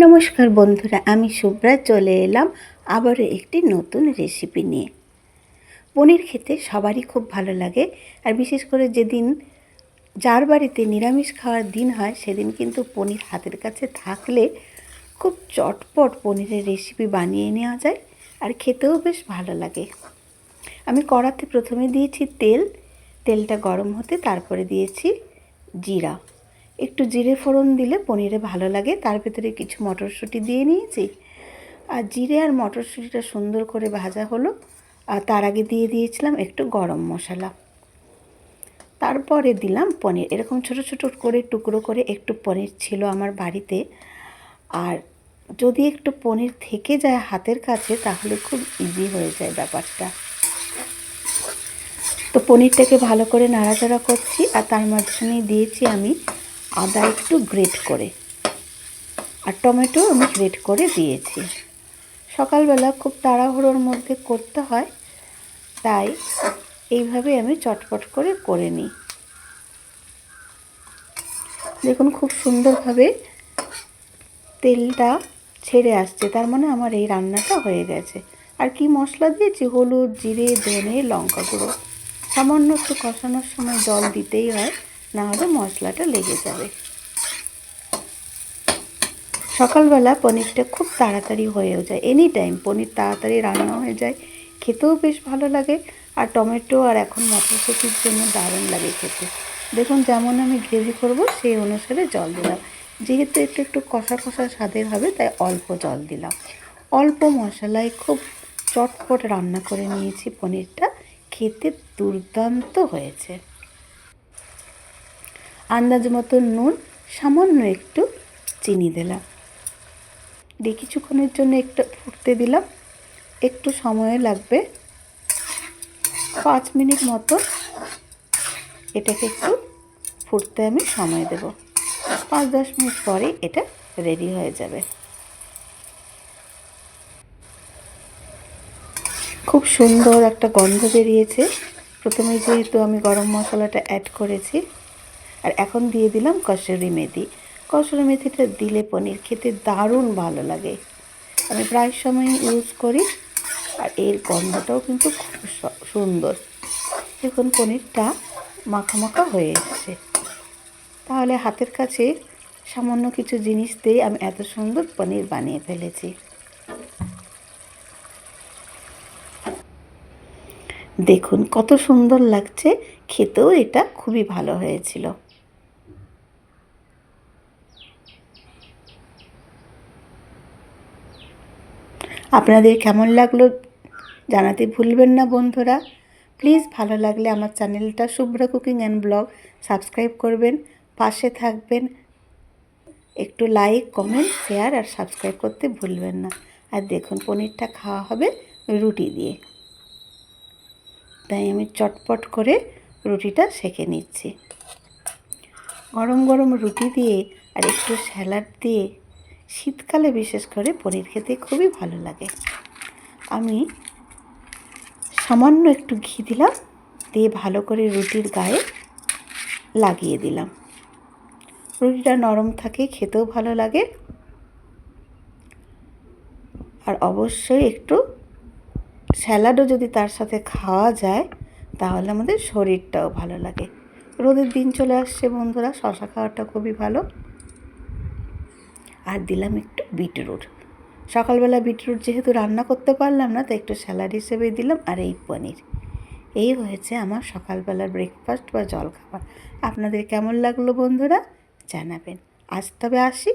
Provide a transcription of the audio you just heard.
নমস্কার বন্ধুরা, আমি শুভ্রা চলে এলাম আবারও একটি নতুন রেসিপি নিয়ে। পনির খেতে সবারই খুব ভালো লাগে, আর বিশেষ করে যেদিন যার বাড়িতে নিরামিষ খাওয়ার দিন হয় সেদিন কিন্তু পনির হাতের কাছে থাকলে খুব চটপট পনিরের রেসিপি বানিয়ে নেওয়া যায়, আর খেতেও বেশ ভালো লাগে। আমি কড়াতে প্রথমে দিয়েছি তেলটা গরম হতে তারপরে দিয়েছি জিরা। একটু জিরে ফোড়ন দিলে পনিরে ভালো লাগে। তার ভেতরে কিছু মটরশুঁটি দিয়ে নিয়েছি, আর জিরে আর মটরশুঁটিটা সুন্দর করে ভাজা হলো, আর তার আগে দিয়ে দিয়েছিলাম একটু গরম মশলা। তারপরে দিলাম পনির। এরকম ছোট ছোট করে টুকরো করে একটু পনির ছিল আমার বাড়িতে, আর যদি একটু পনির থেকে যায় হাতের কাছে তাহলে খুব ইজি হয়ে যায় ব্যাপারটা। তো পনিরটাকে ভালো করে নাড়াচাড়া করছি, আর তার মাঝখানে দিয়েছি আমি আদা একটু গ্রেট করে, আর টমেটো আমি গ্রেট করে দিয়েছি। সকালবেলা খুব তাড়াহুড়োর মধ্যে করতে হয়, তাই এইভাবে আমি চটপট করে নিই। দেখুন খুব সুন্দরভাবে তেলটা ছেড়ে আসছে, তার মানে আমার এই রান্নাটা হয়ে গেছে। আর কি মশলা দিয়েছি? হলুদ, জিরে, ধনে, লঙ্কা গুঁড়ো। সামান্য একটু কষানোর সময় জল দিতেই হয়, না হলে মশলাটা লেগে যাবে। সকালবেলা পনিরটা খুব তাড়াতাড়ি হয়েও যায়, এনি টাইম পনির তাড়াতাড়ি রান্না হয়ে যায়, খেতেও বেশ ভালো লাগে। আর টমেটো আর এখন মটরশুঁটির জন্য দারুণ লাগে খেতে। দেখুন যেমন আমি গ্রেভি করব সেই অনুসারে জল দিলাম। যেহেতু একটু একটু কষা কষা স্বাদের হবে তাই অল্প জল দিলাম। অল্প মশলায় খুব চটপট রান্না করে নিয়েছি পনিরটা, খেতে দুর্দান্ত হয়েছে। আন্দাজ মতো নুন, সামান্য একটু চিনি দিলাম, দিয়ে কিছুক্ষণের জন্য একটু ফুটতে দিলাম। একটু সময় লাগবে, 5 মিনিট মতো এটাকে একটু ফুটতে আমি সময় দেব। 5-10 মিনিট পরে এটা রেডি হয়ে যাবে। খুব সুন্দর একটা গন্ধ বেরিয়েছে। প্রথমে যেহেতু আমি গরম মশলাটা অ্যাড করেছি, আর এখন দিয়ে দিলাম কসুরি মেথি। কসুরি মেথিটা দিলে পনির খেতে দারুণ ভালো লাগে। আমি প্রায় সময় ইউজ করি, আর এর গন্ধটাও কিন্তু খুব সুন্দর। দেখুন পনিরটা মাখা মাখা হয়ে এসেছে। তাহলে হাতের কাছে সামান্য কিছু জিনিস দিয়ে আমি এত সুন্দর পনির বানিয়ে ফেলেছি। দেখুন কত সুন্দর লাগছে, খেতেও এটা খুবই ভালো হয়েছিল। আপনাদের কেমন লাগলো জানাতে ভুলবেন না বন্ধুরা। প্লিজ ভালো লাগলে আমার চ্যানেলটা Shubhra cooking and blog subscribe করবেন, পাশে থাকবেন। একটু লাইক, কমেন্ট, শেয়ার আর সাবস্ক্রাইব করতে ভুলবেন না। আর দেখুন পনিরটা খাওয়া হবে রুটি দিয়ে, তাই আমি চটপট করে রুটিটা সেঁকে নিচ্ছি। গরম গরম রুটি দিয়ে আর একটু স্যালাড দিয়ে শীতকালে বিশেষ করে পনির খেতে খুবই ভালো লাগে। আমি সামান্য একটু ঘি দিলাম, দিয়ে ভালো করে রুটির গায়ে লাগিয়ে দিলাম। রুটিটা নরম থাকে, খেতেও ভালো লাগে, আর অবশ্যই একটু স্যালাডও যদি তার সাথে খাওয়া যায় তাহলে আমাদের শরীরটাও ভালো লাগে। রোদের দিন চলে আসছে বন্ধুরা, শশা খাওয়াটা খুবই ভালো। আর দিলাম একটু বিটরুট। সকালবেলা বিটরুট যেহেতু রান্না করতে পারলাম না, তাই একটু স্যালাড হিসেবে দিলাম। আর এই পনির, এই হয়েছে আমার সকালবেলার ব্রেকফাস্ট বা জলখাবার। আপনাদের কেমন লাগলো বন্ধুরা জানাবেন। আজ তবে আসি।